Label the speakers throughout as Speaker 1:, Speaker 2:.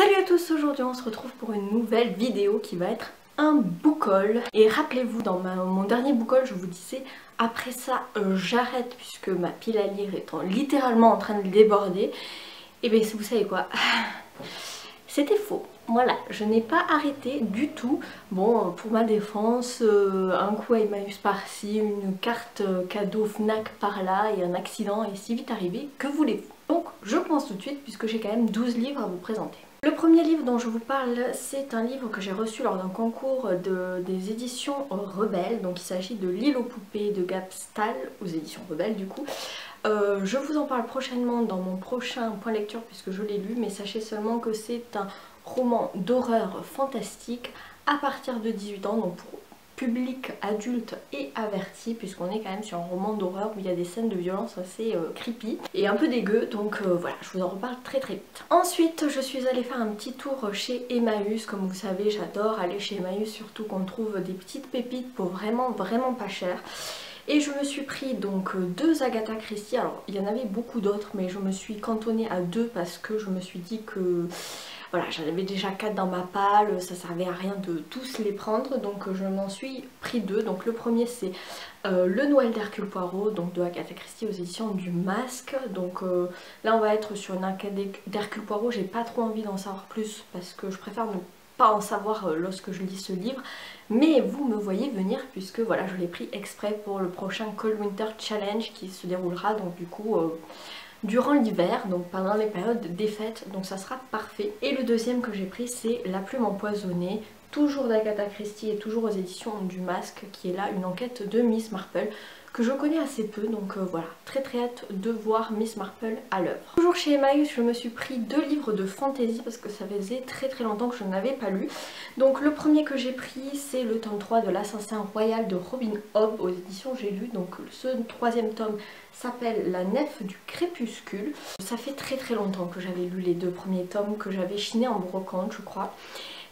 Speaker 1: Salut à tous, aujourd'hui on se retrouve pour une nouvelle vidéo qui va être un book haul. Et rappelez-vous, dans mon dernier book haul, je vous disais après ça j'arrête puisque ma pile à lire est littéralement en train de déborder. Et bien vous savez quoi, c'était faux. Voilà, je n'ai pas arrêté du tout. Bon, pour ma défense, un coup à Emmaüs par-ci, une carte cadeau Fnac par-là et un accident est si vite arrivé, que voulez-vous? Donc je commence tout de suite puisque j'ai quand même 12 livres à vous présenter. Le premier livre dont je vous parle, c'est un livre que j'ai reçu lors d'un concours des éditions Rebelles. Donc il s'agit de L'île aux poupées de Gab Stahl, aux éditions Rebelles du coup. Je vous en parle prochainement dans mon prochain point lecture puisque je l'ai lu, mais sachez seulement que c'est un roman d'horreur fantastique à partir de 18 ans, donc pour public adulte et averti, puisqu'on est quand même sur un roman d'horreur où il y a des scènes de violence assez creepy et un peu dégueu, donc voilà, je vous en reparle très très vite. Ensuite, je suis allée faire un petit tour chez Emmaüs. Comme vous savez, j'adore aller chez Emmaüs, surtout qu'on trouve des petites pépites pour vraiment pas cher. Et je me suis pris donc 2 Agatha Christie. Alors il y en avait beaucoup d'autres, mais je me suis cantonnée à 2 parce que je me suis dit que voilà, j'en avais déjà 4 dans ma palle, ça servait à rien de tous les prendre, donc je m'en suis pris 2. Donc le premier c'est Le Noël d'Hercule Poirot, donc de Agatha Christie aux éditions du Masque. Donc là on va être sur une enquête d'Hercule Poirot. J'ai pas trop envie d'en savoir plus parce que je préfère ne pas en savoir lorsque je lis ce livre, mais vous me voyez venir puisque voilà, je l'ai pris exprès pour le prochain Cold Winter Challenge qui se déroulera donc du coup durant l'hiver, donc pendant les périodes des fêtes, donc ça sera parfait. Et le deuxième que j'ai pris, c'est La Plume empoisonnée, toujours d'Agatha Christie et toujours aux éditions du Masque, qui est là une enquête de Miss Marple que je connais assez peu, donc voilà, très hâte de voir Miss Marple à l'œuvre. Toujours chez Emmaüs, je me suis pris 2 livres de fantasy parce que ça faisait très longtemps que je n'avais pas lu. Donc le premier que j'ai pris, c'est le tome 3 de l'Assassin Royal de Robin Hobb aux éditions J'ai lu. Donc ce 3e tome s'appelle La Nef du Crépuscule. Ça fait très longtemps que j'avais lu les 2 premiers tomes, que j'avais chiné en brocante je crois.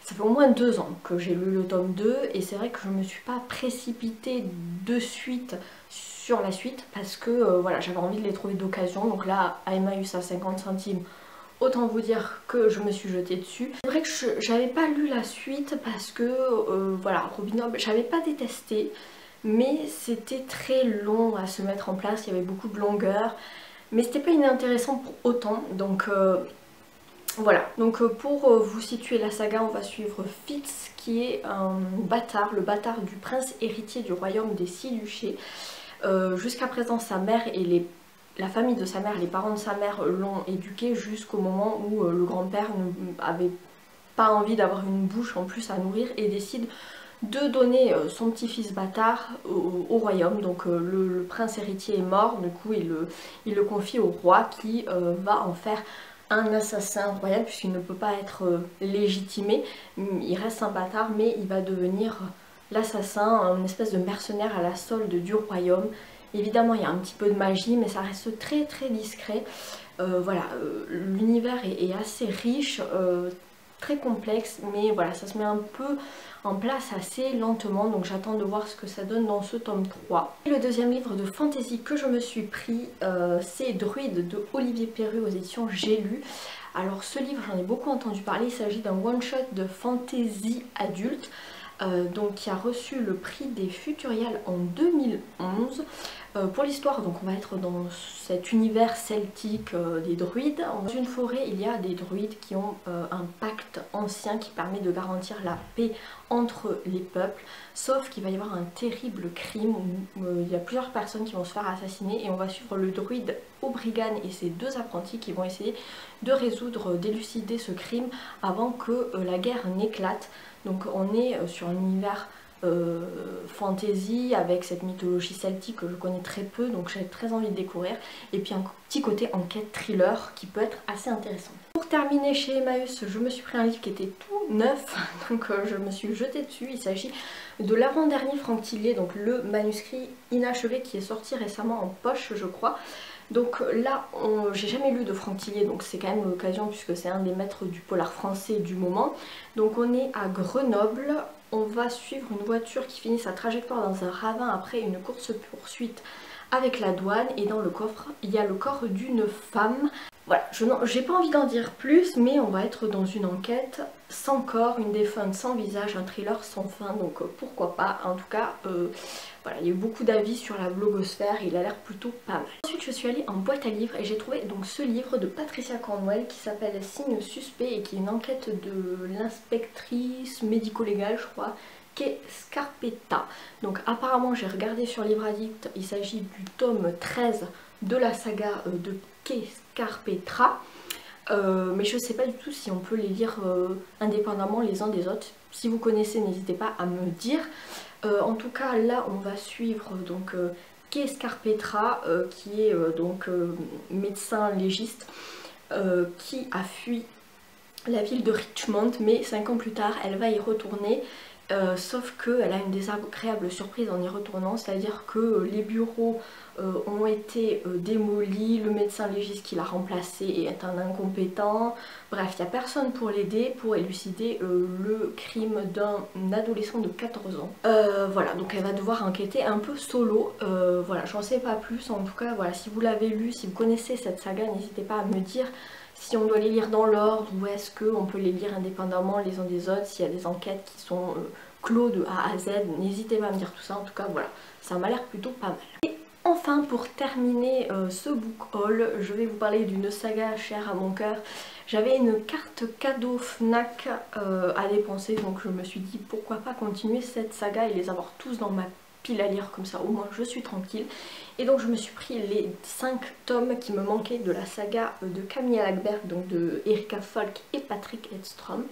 Speaker 1: Ça fait au moins 2 ans que j'ai lu le tome 2 et c'est vrai que je ne me suis pas précipitée de suite sur la suite parce que voilà, j'avais envie de les trouver d'occasion. Donc là, à Emmaüs à 50 centimes, autant vous dire que je me suis jetée dessus. C'est vrai que j'avais pas lu la suite parce que voilà, Robin Hobb, j'avais pas détesté, mais c'était très long à se mettre en place, il y avait beaucoup de longueur, mais c'était pas inintéressant pour autant, donc voilà. Donc pour vous situer la saga, on va suivre Fitz qui est un bâtard, le bâtard du prince héritier du royaume des 6 duchés. Jusqu'à présent sa mère et la famille de sa mère, les parents de sa mère l'ont éduqué jusqu'au moment où le grand-père n'avait pas envie d'avoir une bouche en plus à nourrir et décide de donner son petit-fils bâtard au royaume. Donc le prince héritier est mort, du coup il le confie au roi qui va en faire un assassin royal puisqu'il ne peut pas être légitimé. Il reste un bâtard mais il va devenir l'assassin, une espèce de mercenaire à la solde du royaume. Évidemment il y a un petit peu de magie mais ça reste très discret. Voilà, l'univers est assez riche, très complexe, mais voilà, ça se met un peu en place assez lentement, donc j'attends de voir ce que ça donne dans ce tome 3. Et le deuxième livre de fantasy que je me suis pris, c'est Druide de Olivier Perru aux éditions J'ai lu. Alors ce livre, j'en ai beaucoup entendu parler, il s'agit d'un one-shot de fantasy adulte, donc qui a reçu le prix des Futuriales en 2011. Pour l'histoire, donc on va être dans cet univers celtique des druides. Dans une forêt, il y a des druides qui ont un pacte ancien qui permet de garantir la paix entre les peuples, sauf qu'il va y avoir un terrible crime où il y a plusieurs personnes qui vont se faire assassiner et on va suivre le druide O'Brien et ses 2 apprentis qui vont essayer de résoudre, d'élucider ce crime avant que la guerre n'éclate. Donc on est sur un univers fantasy avec cette mythologie celtique que je connais très peu, donc j'ai très envie de découvrir, et puis un petit côté enquête thriller qui peut être assez intéressant. Pour terminer chez Emmaüs, je me suis pris un livre qui était tout neuf, donc je me suis jetée dessus. Il s'agit de l'avant-dernier Franck Tillier, donc le manuscrit inachevé qui est sorti récemment en poche je crois. Donc là, j'ai jamais lu de Franck Tillier, donc c'est quand même l'occasion puisque c'est un des maîtres du polar français du moment. Donc on est à Grenoble, on va suivre une voiture qui finit sa trajectoire dans un ravin après une course-poursuite avec la douane et dans le coffre il y a le corps d'une femme. Voilà, j'ai pas envie d'en dire plus, mais on va être dans une enquête sans corps, une défunte sans visage, un thriller sans fin, donc pourquoi pas. En tout cas, voilà, il y a eu beaucoup d'avis sur la blogosphère, il a l'air plutôt pas mal. Ensuite, je suis allée en boîte à livres et j'ai trouvé donc ce livre de Patricia Cornwell qui s'appelle Signes suspects et qui est une enquête de l'inspectrice médico-légale, je crois, Kay Scarpetta. Donc apparemment, j'ai regardé sur Livre Addict, il s'agit du tome 13 de la saga de Kay Scarpetta. Mais je ne sais pas du tout si on peut les lire indépendamment les uns des autres. Si vous connaissez, n'hésitez pas à me dire. En tout cas, là, on va suivre donc Kay Scarpetta, qui est donc médecin légiste, qui a fui la ville de Richmond, mais 5 ans plus tard, elle va y retourner. Sauf qu'elle a une désagréable surprise en y retournant, c'est-à-dire que les bureaux ont été démolis, le médecin légiste qui l'a remplacé est un incompétent, bref, il n'y a personne pour l'aider pour élucider le crime d'un adolescent de 14 ans. Voilà, donc elle va devoir enquêter un peu solo, voilà, j'en sais pas plus, en tout cas, voilà, si vous l'avez lu, si vous connaissez cette saga, n'hésitez pas à me dire si on doit les lire dans l'ordre ou est-ce qu'on peut les lire indépendamment les uns des autres, s'il y a des enquêtes qui sont clos de A à Z, n'hésitez pas à me dire tout ça, en tout cas voilà, ça m'a l'air plutôt pas mal. Et enfin, pour terminer ce book haul, je vais vous parler d'une saga chère à mon cœur. J'avais une carte cadeau Fnac à dépenser, donc je me suis dit pourquoi pas continuer cette saga et les avoir tous dans ma pile à lire, comme ça au moins je suis tranquille. Et donc je me suis pris les 5 tomes qui me manquaient de la saga de Camilla Läckberg, donc de Erika Falk et Patrick Edstrom.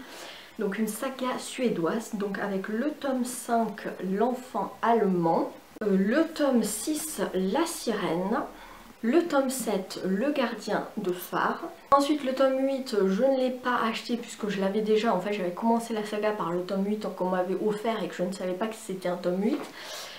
Speaker 1: Donc une saga suédoise, donc avec le tome 5, L'enfant allemand, le tome 6, La sirène, le tome 7, Le gardien de phare. Ensuite le tome 8, je ne l'ai pas acheté puisque je l'avais déjà, en fait j'avais commencé la saga par le tome 8 qu'on m'avait offert et que je ne savais pas que c'était un tome 8.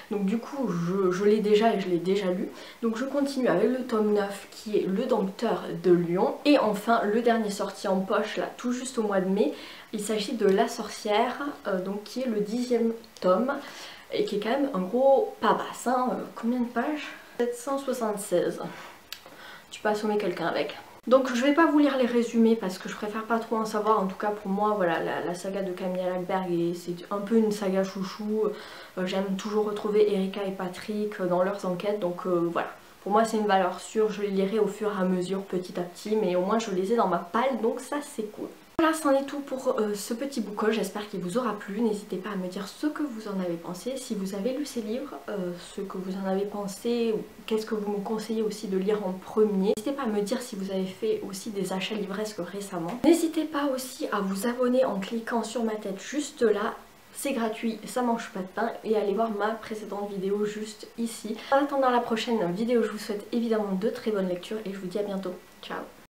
Speaker 1: Donc du coup je l'ai déjà et je l'ai déjà lu. Donc je continue avec le tome 9 qui est Le Dompteur de Lyon. Et enfin le dernier sorti en poche là tout juste au mois de mai. Il s'agit de La sorcière, donc qui est le 10e tome. Et qui est quand même un gros pabasse, hein. Combien de pages? 776. Tu peux assommer quelqu'un avec. Donc je vais pas vous lire les résumés parce que je préfère pas trop en savoir. En tout cas pour moi voilà, la saga de Camilla Läckberg c'est un peu une saga chouchou. J'aime toujours retrouver Erika et Patrick dans leurs enquêtes, donc voilà. Pour moi c'est une valeur sûre, je les lirai au fur et à mesure petit à petit, mais au moins je les ai dans ma palle, donc ça c'est cool. Voilà, c'en est tout pour ce petit book haul, j'espère qu'il vous aura plu. N'hésitez pas à me dire ce que vous en avez pensé, si vous avez lu ces livres, ce que vous en avez pensé, qu'est-ce que vous me conseillez aussi de lire en premier. N'hésitez pas à me dire si vous avez fait aussi des achats livresques récemment. N'hésitez pas aussi à vous abonner en cliquant sur ma tête juste là. C'est gratuit, ça mange pas de pain, et allez voir ma précédente vidéo juste ici. En attendant la prochaine vidéo, je vous souhaite évidemment de très bonnes lectures et je vous dis à bientôt. Ciao!